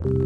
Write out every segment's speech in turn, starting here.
Putri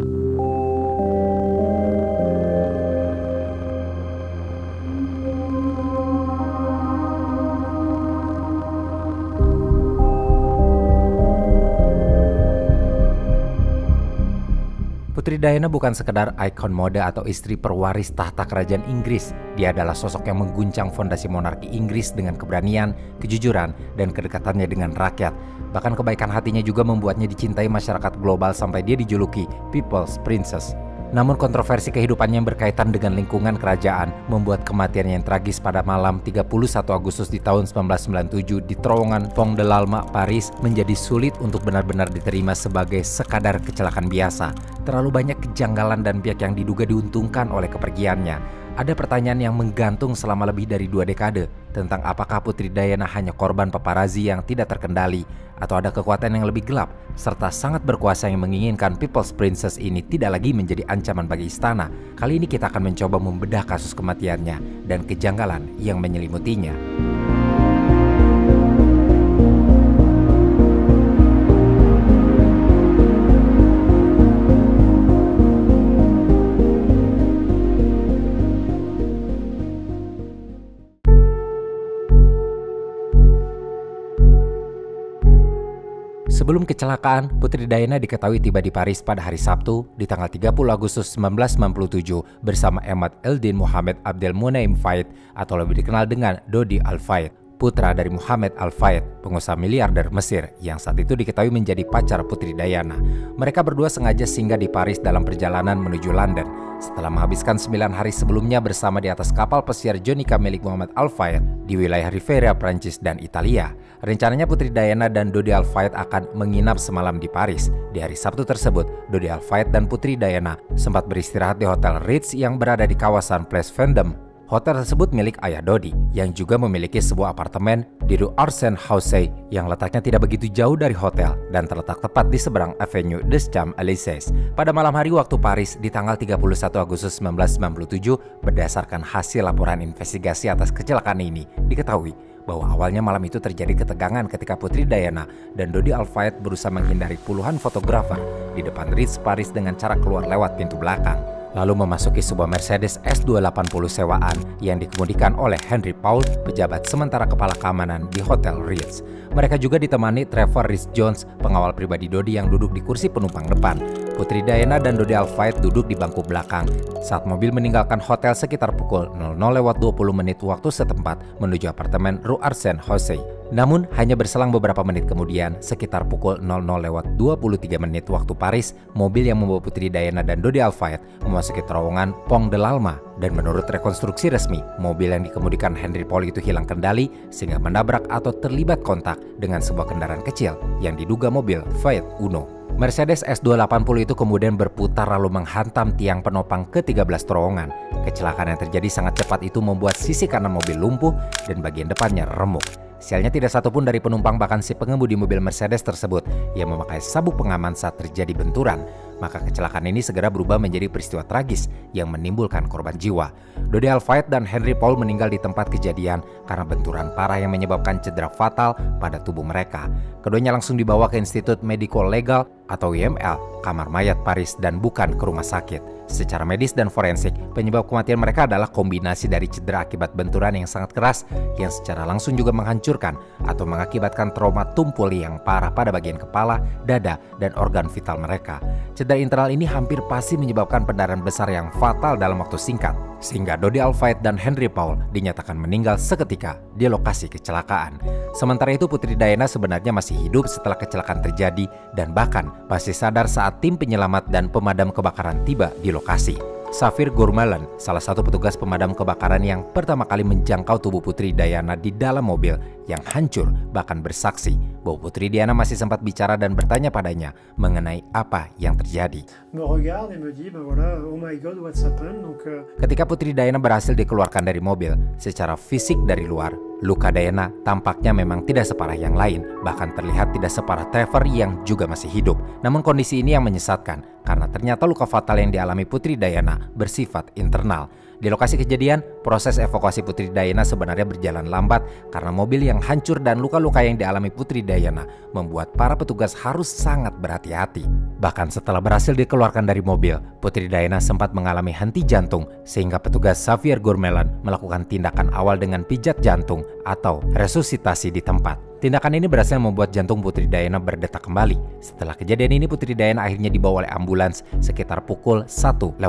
Diana bukan sekedar ikon mode atau istri perwaris tahta kerajaan Inggris. Dia adalah sosok yang mengguncang fondasi monarki Inggris dengan keberanian, kejujuran, dan kedekatannya dengan rakyat. Bahkan kebaikan hatinya juga membuatnya dicintai masyarakat global sampai dia dijuluki People's Princess. Namun kontroversi kehidupannya yang berkaitan dengan lingkungan kerajaan membuat kematiannya yang tragis pada malam 31 Agustus di tahun 1997 di terowongan Pont de l'Alma, Paris menjadi sulit untuk benar-benar diterima sebagai sekadar kecelakaan biasa. Terlalu banyak kejanggalan dan pihak yang diduga diuntungkan oleh kepergiannya. Ada pertanyaan yang menggantung selama lebih dari 2 dekade tentang apakah Putri Diana hanya korban paparazi yang tidak terkendali atau ada kekuatan yang lebih gelap serta sangat berkuasa yang menginginkan People's Princess ini tidak lagi menjadi ancaman bagi istana. Kali ini kita akan mencoba membedah kasus kematiannya dan kejanggalan yang menyelimutinya. Sebelum kecelakaan, Putri Diana diketahui tiba di Paris pada hari Sabtu di tanggal 30 Agustus 1997 bersama Emad Eldin Mohammed Abdelmoneim Fayed atau lebih dikenal dengan Dodi Al Fayed, putra dari Mohammed Al Fayed, pengusaha miliarder Mesir yang saat itu diketahui menjadi pacar Putri Diana. Mereka berdua sengaja singgah di Paris dalam perjalanan menuju London setelah menghabiskan 9 hari sebelumnya bersama di atas kapal pesiar Jonica milik Mohammed Al Fayed di wilayah Riviera, Prancis dan Italia. Rencananya Putri Diana dan Dodi Al Fayed akan menginap semalam di Paris. Di hari Sabtu tersebut, Dodi Al Fayed dan Putri Diana sempat beristirahat di Hotel Ritz yang berada di kawasan Place Vendôme. Hotel tersebut milik ayah Dodi, yang juga memiliki sebuah apartemen di Rue Arsène-Houssaye yang letaknya tidak begitu jauh dari hotel dan terletak tepat di seberang Avenue des Champs-Élysées. Pada malam hari waktu Paris di tanggal 31 Agustus 1997, berdasarkan hasil laporan investigasi atas kecelakaan ini, diketahui bahwa awalnya malam itu terjadi ketegangan ketika Putri Diana dan Dodi Al Fayed berusaha menghindari puluhan fotografer di depan Ritz Paris dengan cara keluar lewat pintu belakang, lalu memasuki sebuah Mercedes S280 sewaan yang dikemudikan oleh Henry Paul, pejabat sementara kepala keamanan di Hotel Ritz. Mereka juga ditemani Trevor Rhys-Jones, pengawal pribadi Dodi yang duduk di kursi penumpang depan. Putri Diana dan Dodi Al Fayed duduk di bangku belakang saat mobil meninggalkan hotel sekitar pukul 00:20 waktu setempat menuju apartemen Rue Arsène-Houssaye. Namun, hanya berselang beberapa menit kemudian, sekitar pukul 00:23 waktu Paris, mobil yang membawa Putri Diana dan Dodi Al Fayed memasuki terowongan Pont de l'Alma. Dan menurut rekonstruksi resmi, mobil yang dikemudikan Henry Paul itu hilang kendali sehingga menabrak atau terlibat kontak dengan sebuah kendaraan kecil yang diduga mobil Fiat Uno. Mercedes S280 itu kemudian berputar lalu menghantam tiang penopang ke-13 terowongan. Kecelakaan yang terjadi sangat cepat itu membuat sisi kanan mobil lumpuh dan bagian depannya remuk. Sialnya tidak satupun dari penumpang bahkan si pengemudi mobil Mercedes tersebut yang memakai sabuk pengaman saat terjadi benturan. Maka kecelakaan ini segera berubah menjadi peristiwa tragis yang menimbulkan korban jiwa. Dodi Al Fayed dan Henry Paul meninggal di tempat kejadian karena benturan parah yang menyebabkan cedera fatal pada tubuh mereka. Keduanya langsung dibawa ke Institut Medico Legal atau IML, kamar mayat Paris dan bukan ke rumah sakit. Secara medis dan forensik, penyebab kematian mereka adalah kombinasi dari cedera akibat benturan yang sangat keras yang secara langsung juga menghancurkan atau mengakibatkan trauma tumpul yang parah pada bagian kepala, dada, dan organ vital mereka. Cedera internal ini hampir pasti menyebabkan pendarahan besar yang fatal dalam waktu singkat, sehingga Dodi Al Fayed dan Henry Paul dinyatakan meninggal seketika di lokasi kecelakaan. Sementara itu Putri Diana sebenarnya masih hidup setelah kecelakaan terjadi dan bahkan masih sadar saat tim penyelamat dan pemadam kebakaran tiba di lokasi. Safir Gourmalen, salah satu petugas pemadam kebakaran yang pertama kali menjangkau tubuh Putri Diana di dalam mobil yang hancur, bahkan bersaksi bahwa Putri Diana masih sempat bicara dan bertanya padanya mengenai apa yang terjadi. Ketika Putri Diana berhasil dikeluarkan dari mobil, secara fisik dari luar, luka Diana tampaknya memang tidak separah yang lain, bahkan terlihat tidak separah Trevor yang juga masih hidup. Namun kondisi ini yang menyesatkan, karena ternyata luka fatal yang dialami Putri Diana bersifat internal. Di lokasi kejadian, proses evakuasi Putri Diana sebenarnya berjalan lambat karena mobil yang hancur dan luka-luka yang dialami Putri Diana membuat para petugas harus sangat berhati-hati. Bahkan setelah berhasil dikeluarkan dari mobil, Putri Diana sempat mengalami henti jantung sehingga petugas Xavier Gourmelan melakukan tindakan awal dengan pijat jantung atau resusitasi di tempat. Tindakan ini berhasil membuat jantung Putri Diana berdetak kembali. Setelah kejadian ini, Putri Diana akhirnya dibawa oleh ambulans sekitar pukul 1:18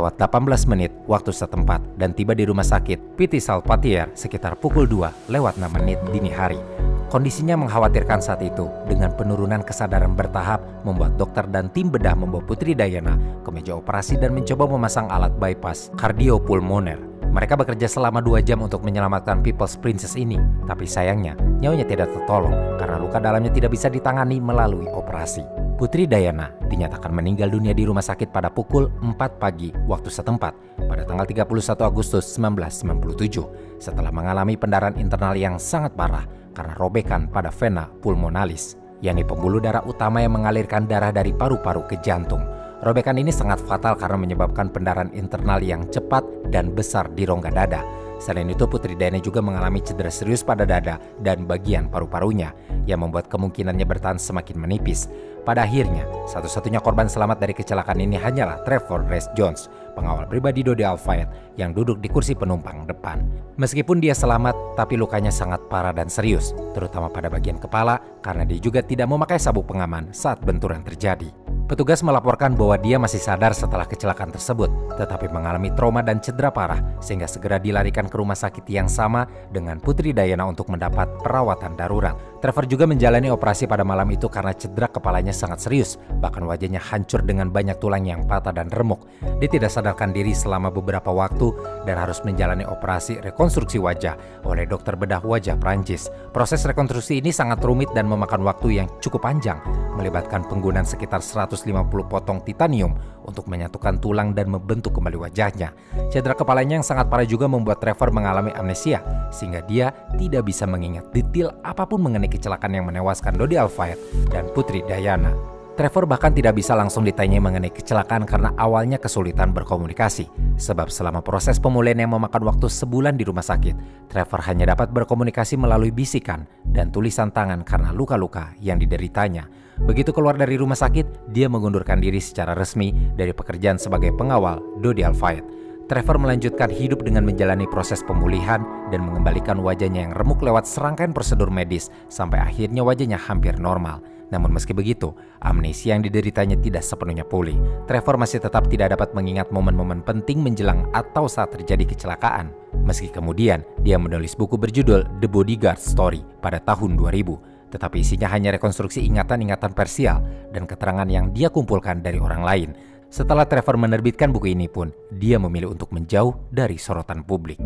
waktu setempat dan tiba di rumah sakit Petit Salpatier sekitar pukul 2:06 dini hari. Kondisinya mengkhawatirkan saat itu. Dengan penurunan kesadaran bertahap, membuat dokter dan tim bedah membawa Putri Diana ke meja operasi dan mencoba memasang alat bypass kardiopulmoner. Mereka bekerja selama 2 jam untuk menyelamatkan People's Princess ini, tapi sayangnya nyawanya tidak tertolong karena luka dalamnya tidak bisa ditangani melalui operasi. Putri Diana dinyatakan meninggal dunia di rumah sakit pada pukul 4 pagi waktu setempat pada tanggal 31 Agustus 1997 setelah mengalami pendarahan internal yang sangat parah karena robekan pada vena pulmonalis, yakni pembuluh darah utama yang mengalirkan darah dari paru-paru ke jantung. Robekan ini sangat fatal karena menyebabkan pendarahan internal yang cepat dan besar di rongga dada. Selain itu, Putri Diana juga mengalami cedera serius pada dada dan bagian paru-parunya yang membuat kemungkinannya bertahan semakin menipis. Pada akhirnya, satu-satunya korban selamat dari kecelakaan ini hanyalah Trevor Rhys Jones, pengawal pribadi Dodi Al-Fayed yang duduk di kursi penumpang depan. Meskipun dia selamat, tapi lukanya sangat parah dan serius, terutama pada bagian kepala karena dia juga tidak memakai sabuk pengaman saat benturan terjadi. Petugas melaporkan bahwa dia masih sadar setelah kecelakaan tersebut, tetapi mengalami trauma dan cedera parah sehingga segera dilarikan ke rumah sakit yang sama dengan Putri Diana untuk mendapat perawatan darurat. Trevor juga menjalani operasi pada malam itu karena cedera kepalanya sangat serius, bahkan wajahnya hancur dengan banyak tulang yang patah dan remuk. Dia tidak sadarkan diri selama beberapa waktu dan harus menjalani operasi rekonstruksi wajah oleh dokter bedah wajah Prancis. Proses rekonstruksi ini sangat rumit dan memakan waktu yang cukup panjang, melibatkan penggunaan sekitar 150 potong titanium untuk menyatukan tulang dan membentuk kembali wajahnya. Cedera kepalanya yang sangat parah juga membuat Trevor mengalami amnesia, sehingga dia tidak bisa mengingat detail apapun mengenai kecelakaan yang menewaskan Dodi Al-Fayed dan Putri Diana. Trevor bahkan tidak bisa langsung ditanyai mengenai kecelakaan karena awalnya kesulitan berkomunikasi. Sebab selama proses pemulihan yang memakan waktu sebulan di rumah sakit, Trevor hanya dapat berkomunikasi melalui bisikan dan tulisan tangan karena luka-luka yang dideritanya. Begitu keluar dari rumah sakit, dia mengundurkan diri secara resmi dari pekerjaan sebagai pengawal Dodi Al-Fayed. Trevor melanjutkan hidup dengan menjalani proses pemulihan dan mengembalikan wajahnya yang remuk lewat serangkaian prosedur medis sampai akhirnya wajahnya hampir normal. Namun meski begitu, amnesia yang dideritanya tidak sepenuhnya pulih. Trevor masih tetap tidak dapat mengingat momen-momen penting menjelang atau saat terjadi kecelakaan. Meski kemudian dia menulis buku berjudul The Bodyguard Story pada tahun 2000, tetapi isinya hanya rekonstruksi ingatan-ingatan parsial dan keterangan yang dia kumpulkan dari orang lain. Setelah Trevor menerbitkan buku ini pun, dia memilih untuk menjauh dari sorotan publik.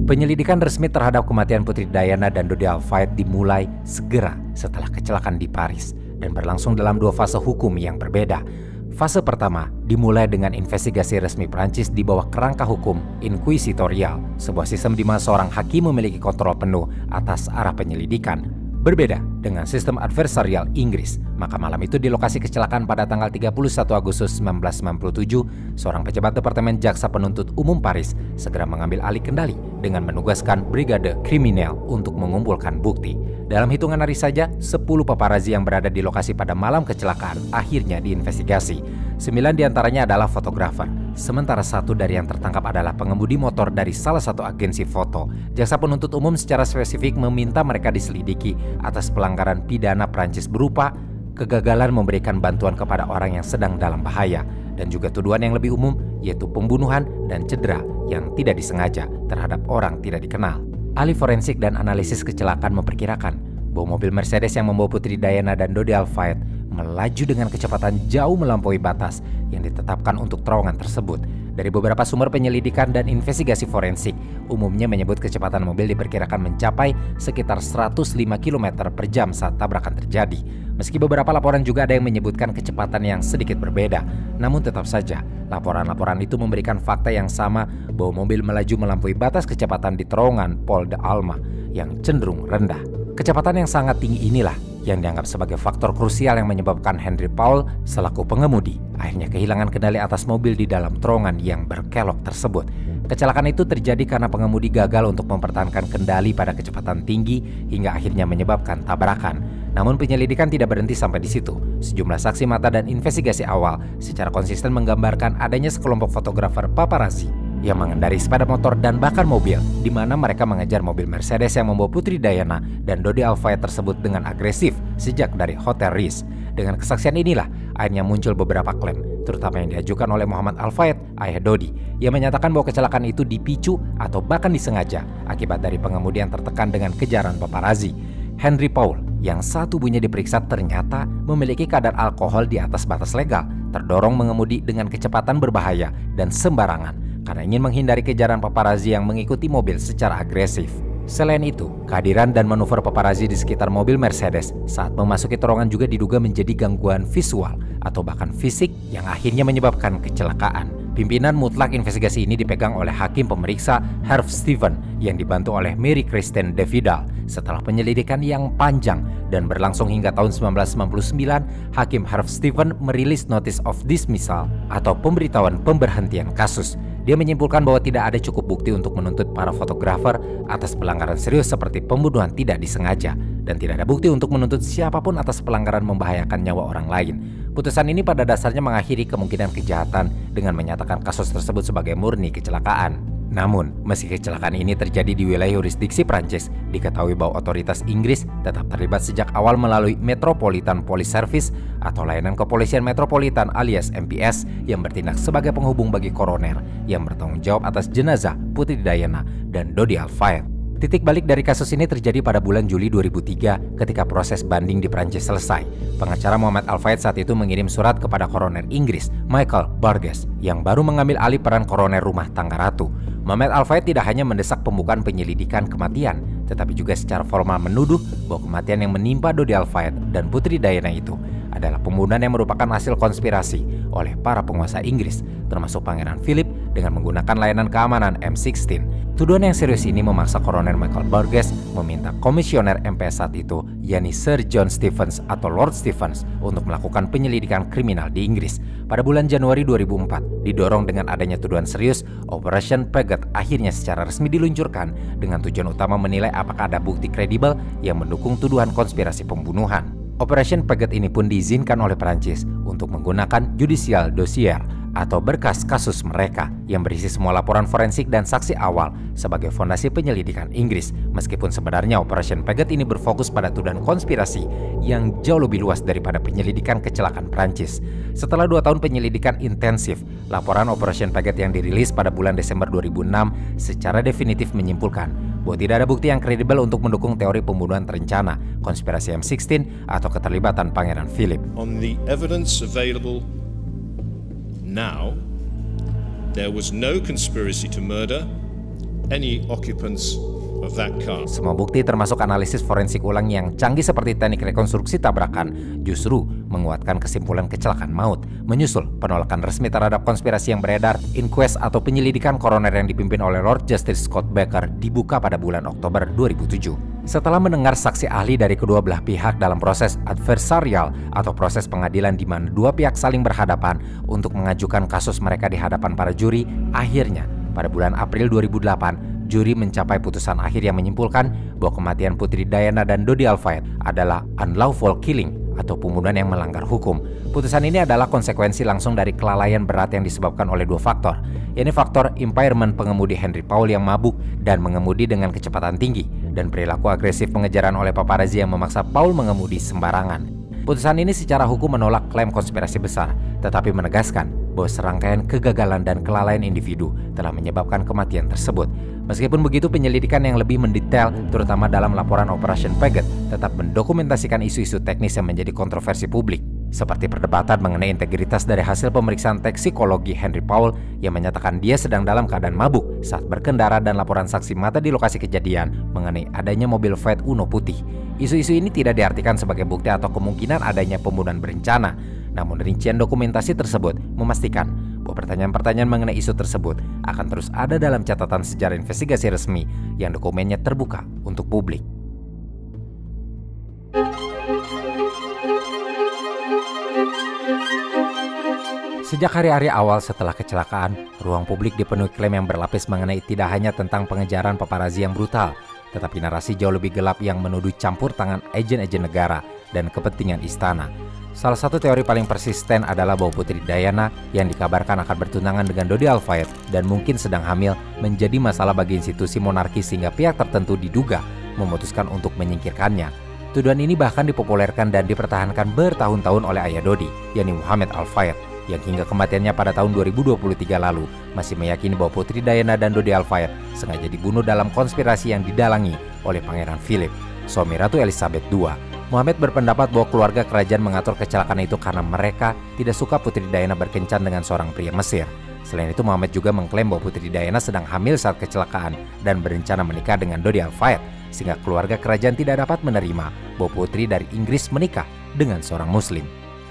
Penyelidikan resmi terhadap kematian Putri Diana dan Dodi Al-Fayed dimulai segera setelah kecelakaan di Paris dan berlangsung dalam 2 fase hukum yang berbeda. Fase pertama dimulai dengan investigasi resmi Prancis di bawah kerangka hukum inquisitorial, sebuah sistem di mana seorang hakim memiliki kontrol penuh atas arah penyelidikan. Berbeda dengan sistem adversarial Inggris, maka malam itu di lokasi kecelakaan pada tanggal 31 Agustus 1997, seorang pejabat Departemen Jaksa Penuntut Umum Paris segera mengambil alih kendali dengan menugaskan Brigade Kriminal untuk mengumpulkan bukti. Dalam hitungan hari saja, 10 paparazi yang berada di lokasi pada malam kecelakaan akhirnya diinvestigasi. 9 diantaranya adalah fotografer, sementara 1 dari yang tertangkap adalah pengemudi motor dari salah satu agensi foto. Jaksa penuntut umum secara spesifik meminta mereka diselidiki atas pelanggaran pidana Prancis berupa kegagalan memberikan bantuan kepada orang yang sedang dalam bahaya, dan juga tuduhan yang lebih umum yaitu pembunuhan dan cedera yang tidak disengaja terhadap orang tidak dikenal. Ahli forensik dan analisis kecelakaan memperkirakan bahwa mobil Mercedes yang membawa Putri Diana dan Dodi Al-Fayed melaju dengan kecepatan jauh melampaui batas yang ditetapkan untuk terowongan tersebut. Dari beberapa sumber penyelidikan dan investigasi forensik, umumnya menyebut kecepatan mobil diperkirakan mencapai sekitar 105 km per jam saat tabrakan terjadi. Meski beberapa laporan juga ada yang menyebutkan kecepatan yang sedikit berbeda, namun tetap saja laporan-laporan itu memberikan fakta yang sama bahwa mobil melaju melampaui batas kecepatan di terowongan Pol de Alma yang cenderung rendah. Kecepatan yang sangat tinggi inilah yang dianggap sebagai faktor krusial yang menyebabkan Henry Powell selaku pengemudi akhirnya kehilangan kendali atas mobil di dalam terowongan yang berkelok tersebut. Kecelakaan itu terjadi karena pengemudi gagal untuk mempertahankan kendali pada kecepatan tinggi hingga akhirnya menyebabkan tabrakan. Namun penyelidikan tidak berhenti sampai di situ. Sejumlah saksi mata dan investigasi awal secara konsisten menggambarkan adanya sekelompok fotografer paparazzi yang mengendarai sepeda motor dan bahkan mobil, di mana mereka mengejar mobil Mercedes yang membawa Putri Diana dan Dodi Al-Fayed tersebut dengan agresif sejak dari Hotel Ritz. Dengan kesaksian inilah akhirnya muncul beberapa klaim, terutama yang diajukan oleh Muhammad Al-Fayed, ayah Dodi, yang menyatakan bahwa kecelakaan itu dipicu atau bahkan disengaja akibat dari pengemudi yang tertekan dengan kejaran paparazzi. Henry Powell yang satu-bunya diperiksa ternyata memiliki kadar alkohol di atas batas legal, terdorong mengemudi dengan kecepatan berbahaya dan sembarangan karena ingin menghindari kejaran paparazzi yang mengikuti mobil secara agresif. Selain itu, kehadiran dan manuver paparazzi di sekitar mobil Mercedes saat memasuki terowongan juga diduga menjadi gangguan visual atau bahkan fisik yang akhirnya menyebabkan kecelakaan. Pimpinan mutlak investigasi ini dipegang oleh hakim pemeriksa Harv Steven yang dibantu oleh Mary Kristen DeVidal. Setelah penyelidikan yang panjang dan berlangsung hingga tahun 1999, Hakim Harv Steven merilis Notice of Dismissal atau pemberitahuan pemberhentian kasus. Dia menyimpulkan bahwa tidak ada cukup bukti untuk menuntut para fotografer atas pelanggaran serius seperti pembunuhan tidak disengaja, dan tidak ada bukti untuk menuntut siapapun atas pelanggaran membahayakan nyawa orang lain. Putusan ini pada dasarnya mengakhiri kemungkinan kejahatan dengan menyatakan kasus tersebut sebagai murni kecelakaan. Namun, meski kecelakaan ini terjadi di wilayah yurisdiksi Prancis, diketahui bahwa otoritas Inggris tetap terlibat sejak awal melalui Metropolitan Police Service atau layanan kepolisian metropolitan alias MPS yang bertindak sebagai penghubung bagi koroner yang bertanggung jawab atas jenazah Putri Diana dan Dodi Al-Fayed. Titik balik dari kasus ini terjadi pada bulan Juli 2003 ketika proses banding di Prancis selesai. Pengacara Muhammad Al-Fayed saat itu mengirim surat kepada koroner Inggris, Michael Burgess, yang baru mengambil alih peran koroner rumah tangga ratu. Muhammad Al-Fayed tidak hanya mendesak pembukaan penyelidikan kematian, tetapi juga secara formal menuduh bahwa kematian yang menimpa Dodi Al-Fayed dan Putri Diana itu adalah pembunuhan yang merupakan hasil konspirasi oleh para penguasa Inggris, termasuk Pangeran Philip dengan menggunakan layanan keamanan M16. Tuduhan yang serius ini memaksa koroner Michael Burgess meminta komisioner MPS saat itu, yakni Sir John Stephens atau Lord Stephens, untuk melakukan penyelidikan kriminal di Inggris. Pada bulan Januari 2004, didorong dengan adanya tuduhan serius, Operation Pegget akhirnya secara resmi diluncurkan dengan tujuan utama menilai apakah ada bukti kredibel yang mendukung tuduhan konspirasi pembunuhan. Operation Pegget ini pun diizinkan oleh Prancis untuk menggunakan judicial dossier atau berkas kasus mereka yang berisi semua laporan forensik dan saksi awal sebagai fondasi penyelidikan Inggris. Meskipun sebenarnya Operation Pegget ini berfokus pada tuduhan konspirasi yang jauh lebih luas daripada penyelidikan kecelakaan Prancis. Setelah 2 tahun penyelidikan intensif, laporan Operation Pegget yang dirilis pada bulan Desember 2006 secara definitif menyimpulkan bahwa tidak ada bukti yang kredibel untuk mendukung teori pembunuhan terencana, konspirasi M16 atau keterlibatan Pangeran Philip. On the evidence available now, there was no conspiracy to murder any occupants of that car. Semua bukti termasuk analisis forensik ulang yang canggih seperti teknik rekonstruksi tabrakan justru menguatkan kesimpulan kecelakaan maut. Menyusul penolakan resmi terhadap konspirasi yang beredar, inquest atau penyelidikan koroner yang dipimpin oleh Lord Justice Scott Baker dibuka pada bulan Oktober 2007. Setelah mendengar saksi ahli dari kedua belah pihak dalam proses adversarial atau proses pengadilan di mana dua pihak saling berhadapan untuk mengajukan kasus mereka di hadapan para juri, akhirnya pada bulan April 2008, juri mencapai putusan akhir yang menyimpulkan bahwa kematian Putri Diana dan Dodi Al-Fayed adalah unlawful killing atau pembunuhan yang melanggar hukum. Putusan ini adalah konsekuensi langsung dari kelalaian berat yang disebabkan oleh 2 faktor, yakni faktor impairment pengemudi Henry Powell yang mabuk dan mengemudi dengan kecepatan tinggi, dan perilaku agresif pengejaran oleh paparazzi yang memaksa Powell mengemudi sembarangan. Putusan ini secara hukum menolak klaim konspirasi besar, tetapi menegaskan bahwa serangkaian kegagalan dan kelalaian individu telah menyebabkan kematian tersebut. Meskipun begitu, penyelidikan yang lebih mendetail, terutama dalam laporan Operation Pegget, tetap mendokumentasikan isu-isu teknis yang menjadi kontroversi publik, seperti perdebatan mengenai integritas dari hasil pemeriksaan toksikologi Henry Powell yang menyatakan dia sedang dalam keadaan mabuk saat berkendara, dan laporan saksi mata di lokasi kejadian mengenai adanya mobil Fiat Uno putih. Isu-isu ini tidak diartikan sebagai bukti atau kemungkinan adanya pembunuhan berencana. Namun rincian dokumentasi tersebut memastikan bahwa pertanyaan-pertanyaan mengenai isu tersebut akan terus ada dalam catatan sejarah investigasi resmi yang dokumennya terbuka untuk publik. Sejak hari-hari awal setelah kecelakaan, ruang publik dipenuhi klaim yang berlapis mengenai tidak hanya tentang pengejaran paparazzi yang brutal, tetapi narasi jauh lebih gelap yang menuduh campur tangan agen-agen negara dan kepentingan istana. Salah satu teori paling persisten adalah bahwa Putri Diana yang dikabarkan akan bertunangan dengan Dodi Al-Fayed dan mungkin sedang hamil menjadi masalah bagi institusi monarki sehingga pihak tertentu diduga memutuskan untuk menyingkirkannya. Tuduhan ini bahkan dipopulerkan dan dipertahankan bertahun-tahun oleh ayah Dodi, yakni Muhammad Al-Fayed, yang hingga kematiannya pada tahun 2023 lalu masih meyakini bahwa Putri Diana dan Dodi Al-Fayed sengaja dibunuh dalam konspirasi yang didalangi oleh Pangeran Philip, suami Ratu Elizabeth II. Muhammad berpendapat bahwa keluarga kerajaan mengatur kecelakaan itu karena mereka tidak suka Putri Diana berkencan dengan seorang pria Mesir. Selain itu, Muhammad juga mengklaim bahwa Putri Diana sedang hamil saat kecelakaan dan berencana menikah dengan Dodi Al-Fayed, sehingga keluarga kerajaan tidak dapat menerima bahwa putri dari Inggris menikah dengan seorang Muslim.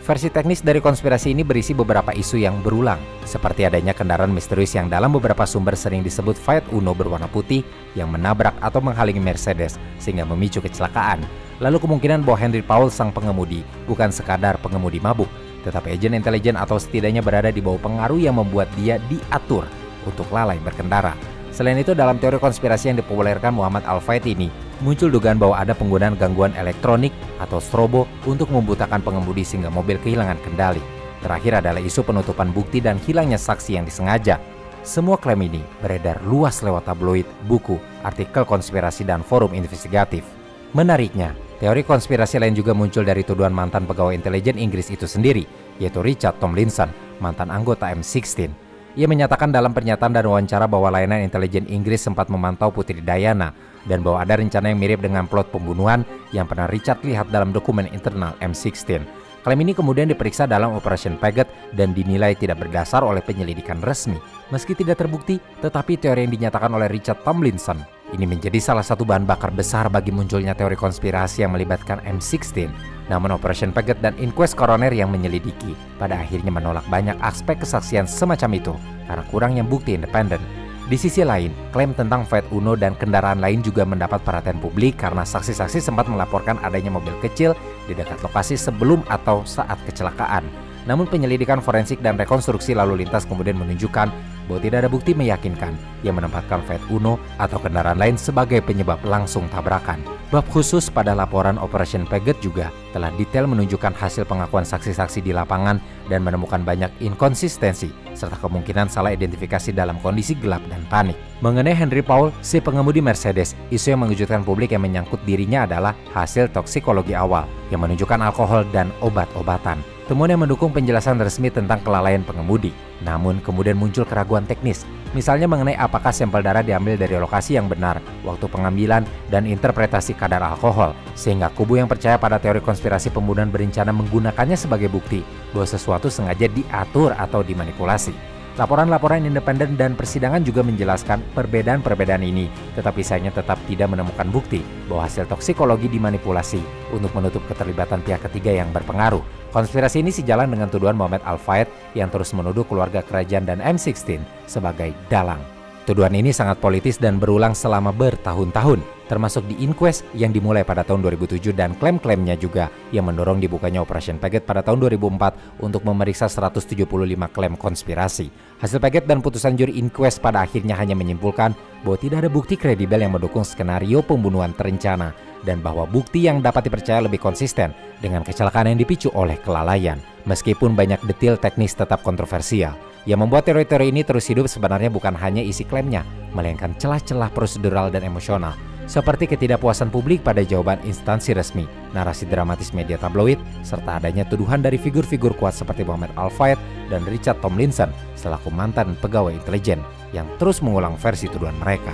Versi teknis dari konspirasi ini berisi beberapa isu yang berulang, seperti adanya kendaraan misterius yang dalam beberapa sumber sering disebut Fiat Uno berwarna putih yang menabrak atau menghalangi Mercedes sehingga memicu kecelakaan. Lalu kemungkinan bahwa Henry Powell sang pengemudi bukan sekadar pengemudi mabuk, tetapi agen intelijen atau setidaknya berada di bawah pengaruh yang membuat dia diatur untuk lalai berkendara. Selain itu, dalam teori konspirasi yang dipopulerkan Muhammad Al-Fayed ini, muncul dugaan bahwa ada penggunaan gangguan elektronik atau strobo untuk membutakan pengemudi sehingga mobil kehilangan kendali. Terakhir adalah isu penutupan bukti dan hilangnya saksi yang disengaja. Semua klaim ini beredar luas lewat tabloid, buku, artikel konspirasi, dan forum investigatif. Menariknya, teori konspirasi lain juga muncul dari tuduhan mantan pegawai intelijen Inggris itu sendiri, yaitu Richard Tomlinson, mantan anggota M16. Ia menyatakan dalam pernyataan dan wawancara bahwa layanan intelijen Inggris sempat memantau Putri Diana dan bahwa ada rencana yang mirip dengan plot pembunuhan yang pernah Richard lihat dalam dokumen internal M16. Klaim ini kemudian diperiksa dalam Operation Paget dan dinilai tidak berdasar oleh penyelidikan resmi. Meski tidak terbukti, tetapi teori yang dinyatakan oleh Richard Tomlinson ini menjadi salah satu bahan bakar besar bagi munculnya teori konspirasi yang melibatkan M16. Namun Operation Paget dan Inquest Coroner yang menyelidiki pada akhirnya menolak banyak aspek kesaksian semacam itu karena kurangnya bukti independen. Di sisi lain, klaim tentang Fiat Uno dan kendaraan lain juga mendapat perhatian publik karena saksi-saksi sempat melaporkan adanya mobil kecil di dekat lokasi sebelum atau saat kecelakaan. Namun penyelidikan forensik dan rekonstruksi lalu lintas kemudian menunjukkan bahwa tidak ada bukti meyakinkan yang menempatkan Fiat Uno atau kendaraan lain sebagai penyebab langsung tabrakan. Bab khusus pada laporan Operation Paget juga telah detail menunjukkan hasil pengakuan saksi-saksi di lapangan dan menemukan banyak inkonsistensi serta kemungkinan salah identifikasi dalam kondisi gelap dan panik. Mengenai Henry Powell, si pengemudi Mercedes, isu yang mengejutkan publik yang menyangkut dirinya adalah hasil toksikologi awal yang menunjukkan alkohol dan obat-obatan. Temuan yang mendukung penjelasan resmi tentang kelalaian pengemudi. Namun kemudian muncul keraguan teknis, misalnya mengenai apakah sampel darah diambil dari lokasi yang benar, waktu pengambilan, dan interpretasi kadar alkohol. Sehingga kubu yang percaya pada teori konspirasi pembunuhan berencana menggunakannya sebagai bukti bahwa sesuatu sengaja diatur atau dimanipulasi. Laporan-laporan independen dan persidangan juga menjelaskan perbedaan-perbedaan ini, tetapi sayangnya tetap tidak menemukan bukti bahwa hasil toksikologi dimanipulasi untuk menutup keterlibatan pihak ketiga yang berpengaruh. Konspirasi ini sejalan dengan tuduhan Muhammad Al-Fayed yang terus menuduh keluarga kerajaan dan M16 sebagai dalang. Tuduhan ini sangat politis dan berulang selama bertahun-tahun, termasuk di Inquest yang dimulai pada tahun 2007 dan klaim-klaimnya juga yang mendorong dibukanya Operation Paget pada tahun 2004 untuk memeriksa 175 klaim konspirasi. Hasil Paget dan putusan juri Inquest pada akhirnya hanya menyimpulkan bahwa tidak ada bukti kredibel yang mendukung skenario pembunuhan terencana dan bahwa bukti yang dapat dipercaya lebih konsisten dengan kecelakaan yang dipicu oleh kelalaian. Meskipun banyak detail teknis tetap kontroversial. Yang membuat teori-teori ini terus hidup sebenarnya bukan hanya isi klaimnya, melainkan celah-celah prosedural dan emosional, seperti ketidakpuasan publik pada jawaban instansi resmi, narasi dramatis media tabloid, serta adanya tuduhan dari figur-figur kuat seperti Muhammad Al-Fayed dan Richard Tomlinson selaku mantan pegawai intelijen yang terus mengulang versi tuduhan mereka.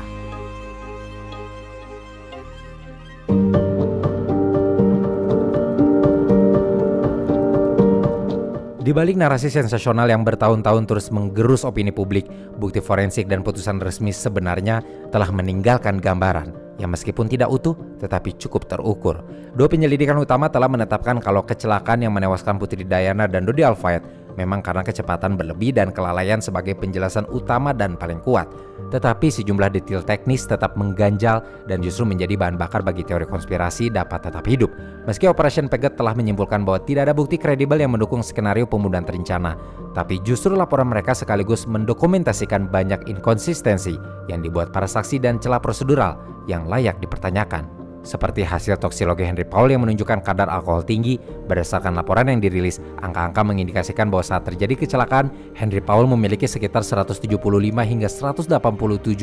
Di balik narasi sensasional yang bertahun-tahun terus menggerus opini publik, bukti forensik dan putusan resmi sebenarnya telah meninggalkan gambaran yang meskipun tidak utuh tetapi cukup terukur. Dua penyelidikan utama telah menetapkan kalau kecelakaan yang menewaskan Putri Diana dan Dodi Al-Fayed memang karena kecepatan berlebih dan kelalaian sebagai penjelasan utama dan paling kuat. Tetapi sejumlah detail teknis tetap mengganjal dan justru menjadi bahan bakar bagi teori konspirasi dapat tetap hidup. Meski Operation Paget telah menyimpulkan bahwa tidak ada bukti kredibel yang mendukung skenario pembunuhan terencana, tapi justru laporan mereka sekaligus mendokumentasikan banyak inkonsistensi yang dibuat para saksi dan celah prosedural yang layak dipertanyakan. Seperti hasil toksikologi Henry Paul yang menunjukkan kadar alkohol tinggi. Berdasarkan laporan yang dirilis, angka-angka mengindikasikan bahwa saat terjadi kecelakaan, Henry Paul memiliki sekitar 175 hingga 187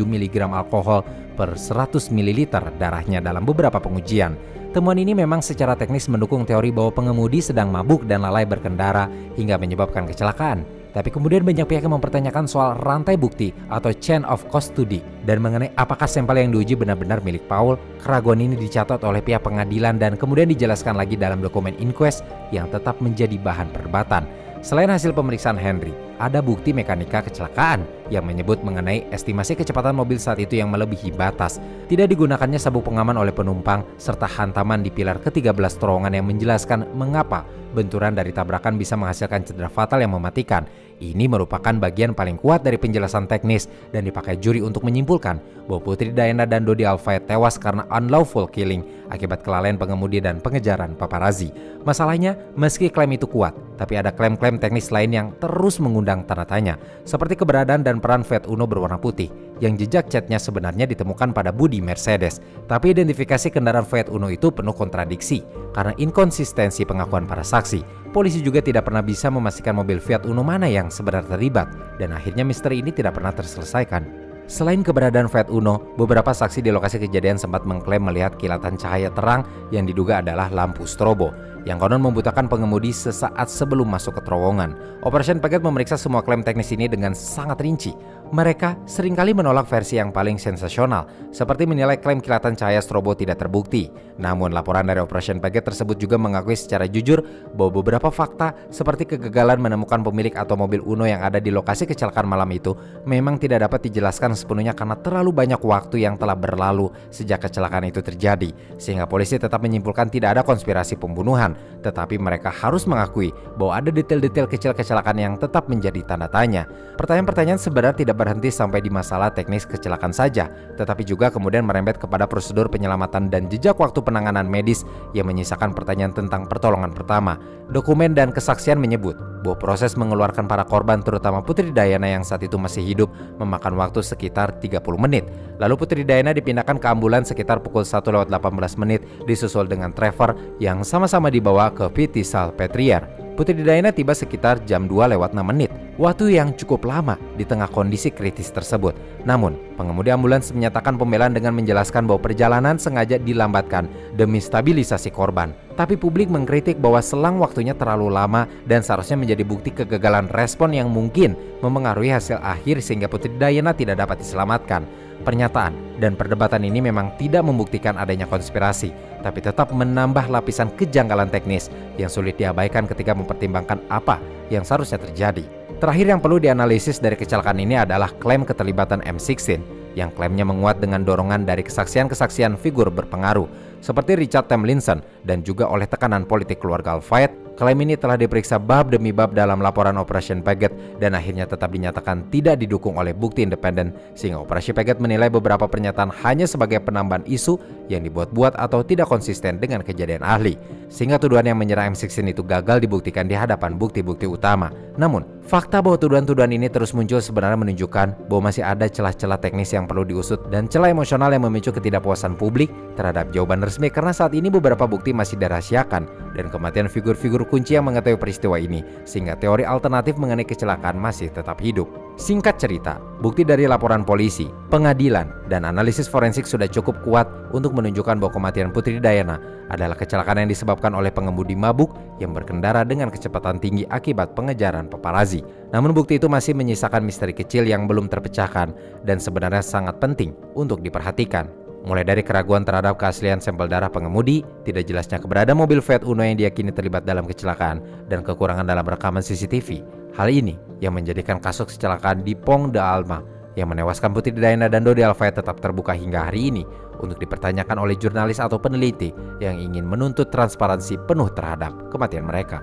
mg alkohol per 100 ml darahnya dalam beberapa pengujian. Temuan ini memang secara teknis mendukung teori bahwa pengemudi sedang mabuk dan lalai berkendara hingga menyebabkan kecelakaan. Tapi kemudian banyak pihak yang mempertanyakan soal rantai bukti atau chain of custody dan mengenai apakah sampel yang diuji benar-benar milik Paul. Keraguan ini dicatat oleh pihak pengadilan dan kemudian dijelaskan lagi dalam dokumen inquest yang tetap menjadi bahan perdebatan. Selain hasil pemeriksaan Henry, ada bukti mekanika kecelakaan yang menyebut mengenai estimasi kecepatan mobil saat itu yang melebihi batas. Tidak digunakannya sabuk pengaman oleh penumpang serta hantaman di pilar ke-13 terowongan yang menjelaskan mengapa benturan dari tabrakan bisa menghasilkan cedera fatal yang mematikan. Ini merupakan bagian paling kuat dari penjelasan teknis dan dipakai juri untuk menyimpulkan bahwa Putri Diana dan Dodi Al-Fayed tewas karena unlawful killing akibat kelalaian pengemudi dan pengejaran paparazzi. Masalahnya, meski klaim itu kuat, tapi ada klaim-klaim teknis lain yang terus mengundang tanda tanya, seperti keberadaan dan peran Fiat Uno berwarna putih yang jejak catnya sebenarnya ditemukan pada bodi Mercedes. Tapi identifikasi kendaraan Fiat Uno itu penuh kontradiksi karena inkonsistensi pengakuan para saksi. Polisi juga tidak pernah bisa memastikan mobil Fiat Uno mana yang sebenarnya terlibat dan akhirnya misteri ini tidak pernah terselesaikan. Selain keberadaan Fiat Uno, beberapa saksi di lokasi kejadian sempat mengklaim melihat kilatan cahaya terang yang diduga adalah lampu strobo yang konon membutuhkan pengemudi sesaat sebelum masuk ke terowongan. Operation Paget memeriksa semua klaim teknis ini dengan sangat rinci. Mereka seringkali menolak versi yang paling sensasional, seperti menilai klaim kilatan cahaya strobo tidak terbukti. Namun laporan dari Operation Paget tersebut juga mengakui secara jujur bahwa beberapa fakta seperti kegagalan menemukan pemilik atau mobil Uno yang ada di lokasi kecelakaan malam itu memang tidak dapat dijelaskan sepenuhnya karena terlalu banyak waktu yang telah berlalu sejak kecelakaan itu terjadi, sehingga polisi tetap menyimpulkan tidak ada konspirasi pembunuhan. Tetapi mereka harus mengakui bahwa ada detail-detail kecil kecelakaan yang tetap menjadi tanda tanya. Pertanyaan-pertanyaan sebenarnya tidak berhenti sampai di masalah teknis kecelakaan saja, tetapi juga kemudian merembet kepada prosedur penyelamatan dan jejak waktu penanganan medis yang menyisakan pertanyaan tentang pertolongan pertama. Dokumen dan kesaksian menyebut bahwa proses mengeluarkan para korban, terutama Putri Diana yang saat itu masih hidup, memakan waktu sekitar 30 menit. Lalu Putri Diana dipindahkan ke ambulans sekitar pukul 1:18 menit, disusul dengan Trevor yang sama-sama dibawa ke PT Salpêtrière. Putri Diana tiba sekitar jam 2:06 menit, waktu yang cukup lama di tengah kondisi kritis tersebut. Namun, pengemudi ambulans menyatakan pembelaan dengan menjelaskan bahwa perjalanan sengaja dilambatkan demi stabilisasi korban. Tapi publik mengkritik bahwa selang waktunya terlalu lama dan seharusnya menjadi bukti kegagalan respon yang mungkin memengaruhi hasil akhir sehingga Putri Diana tidak dapat diselamatkan. Pernyataan dan perdebatan ini memang tidak membuktikan adanya konspirasi, tapi tetap menambah lapisan kejanggalan teknis yang sulit diabaikan ketika mempertimbangkan apa yang seharusnya terjadi. Terakhir yang perlu dianalisis dari kecelakaan ini adalah klaim keterlibatan M16 yang klaimnya menguat dengan dorongan dari kesaksian-kesaksian figur berpengaruh seperti Richard Tomlinson dan juga oleh tekanan politik keluarga Al-Fayed. Klaim ini telah diperiksa bab demi bab dalam laporan Operation Paget dan akhirnya tetap dinyatakan tidak didukung oleh bukti independen, sehingga Operasi Paget menilai beberapa pernyataan hanya sebagai penambahan isu yang dibuat-buat atau tidak konsisten dengan kejadian ahli, sehingga tuduhan yang menyerang M16 itu gagal dibuktikan di hadapan bukti-bukti utama. Namun, fakta bahwa tuduhan-tuduhan ini terus muncul sebenarnya menunjukkan bahwa masih ada celah-celah teknis yang perlu diusut dan celah emosional yang memicu ketidakpuasan publik terhadap jawaban resmi, karena saat ini beberapa bukti masih dirahasiakan dan kematian figur-figur kunci yang mengetahui peristiwa ini, sehingga teori alternatif mengenai kecelakaan masih tetap hidup. Singkat cerita, bukti dari laporan polisi, pengadilan, dan analisis forensik sudah cukup kuat untuk menunjukkan bahwa kematian Putri Diana adalah kecelakaan yang disebabkan oleh pengemudi mabuk yang berkendara dengan kecepatan tinggi akibat pengejaran paparazzi. Namun bukti itu masih menyisakan misteri kecil yang belum terpecahkan dan sebenarnya sangat penting untuk diperhatikan. Mulai dari keraguan terhadap keaslian sampel darah pengemudi, tidak jelasnya keberadaan mobil Fiat Uno yang diyakini terlibat dalam kecelakaan, dan kekurangan dalam rekaman CCTV. Hal ini yang menjadikan kasus kecelakaan di Pont de Alma yang menewaskan Putri Diana dan Dodi Al-Fayed tetap terbuka hingga hari ini untuk dipertanyakan oleh jurnalis atau peneliti yang ingin menuntut transparansi penuh terhadap kematian mereka.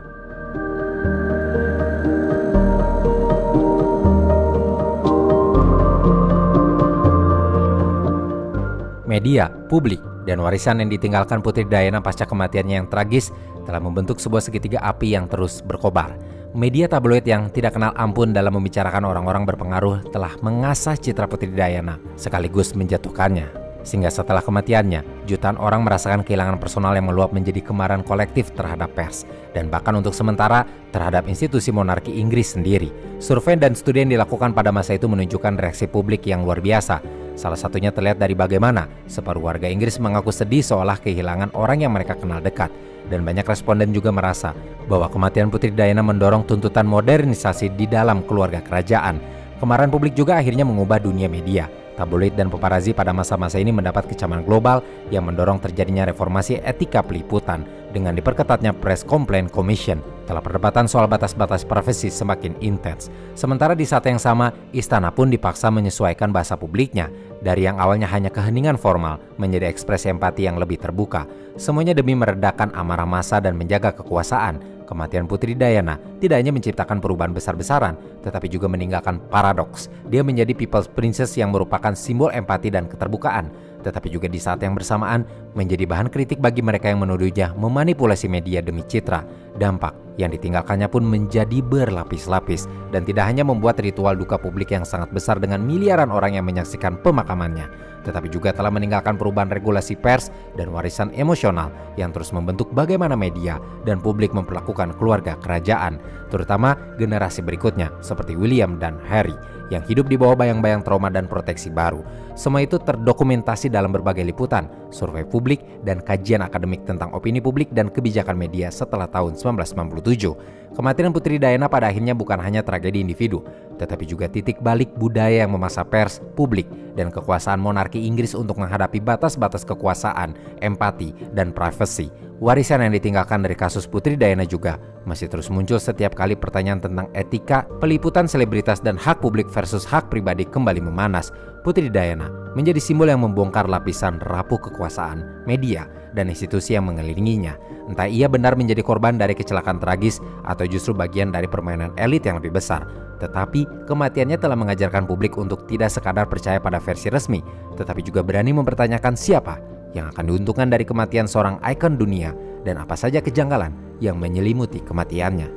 Media, publik, dan warisan yang ditinggalkan Putri Diana pasca kematiannya yang tragis telah membentuk sebuah segitiga api yang terus berkobar. Media tabloid yang tidak kenal ampun dalam membicarakan orang-orang berpengaruh telah mengasah citra Putri Diana sekaligus menjatuhkannya. Sehingga setelah kematiannya, jutaan orang merasakan kehilangan personal yang meluap menjadi kemarahan kolektif terhadap pers, dan bahkan untuk sementara terhadap institusi monarki Inggris sendiri. Survei dan studi yang dilakukan pada masa itu menunjukkan reaksi publik yang luar biasa. Salah satunya terlihat dari bagaimana separuh warga Inggris mengaku sedih seolah kehilangan orang yang mereka kenal dekat. Dan banyak responden juga merasa bahwa kematian Putri Diana mendorong tuntutan modernisasi di dalam keluarga kerajaan. Kemarahan publik juga akhirnya mengubah dunia media. Tabloid dan paparazi pada masa-masa ini mendapat kecaman global yang mendorong terjadinya reformasi etika peliputan dengan diperketatnya Press Complaint Commission. Telah perdebatan soal batas-batas privasi semakin intens. Sementara di saat yang sama, istana pun dipaksa menyesuaikan bahasa publiknya dari yang awalnya hanya keheningan formal menjadi ekspresi empati yang lebih terbuka. Semuanya demi meredakan amarah massa dan menjaga kekuasaan. Kematian Putri Diana tidak hanya menciptakan perubahan besar-besaran, tetapi juga meninggalkan paradoks. Dia menjadi People's Princess yang merupakan simbol empati dan keterbukaan, tetapi juga di saat yang bersamaan menjadi bahan kritik bagi mereka yang menuduhnya memanipulasi media demi citra. Dampak yang ditinggalkannya pun menjadi berlapis-lapis dan tidak hanya membuat ritual duka publik yang sangat besar dengan miliaran orang yang menyaksikan pemakamannya, tetapi juga telah meninggalkan perubahan regulasi pers dan warisan emosional yang terus membentuk bagaimana media dan publik memperlakukan keluarga kerajaan, terutama generasi berikutnya seperti William dan Harry yang hidup di bawah bayang-bayang trauma dan proteksi baru. Semua itu terdokumentasi dalam berbagai liputan, survei publik, dan kajian akademik tentang opini publik dan kebijakan media setelah tahun 1997. Kematian Putri Diana pada akhirnya bukan hanya tragedi individu, tetapi juga titik balik budaya yang memaksa pers, publik, dan kekuasaan monarki Inggris untuk menghadapi batas-batas kekuasaan, empati, dan privasi. Warisan yang ditinggalkan dari kasus Putri Diana juga masih terus muncul setiap kali pertanyaan tentang etika, peliputan selebritas, dan hak publik versus hak pribadi kembali memanas. Putri Diana menjadi simbol yang membongkar lapisan rapuh kekuasaan, media, dan institusi yang mengelilinginya. Entah ia benar menjadi korban dari kecelakaan tragis atau justru bagian dari permainan elit yang lebih besar. Tetapi kematiannya telah mengajarkan publik untuk tidak sekadar percaya pada versi resmi, tetapi juga berani mempertanyakan siapa yang akan diuntungkan dari kematian seorang ikon dunia dan apa saja kejanggalan yang menyelimuti kematiannya.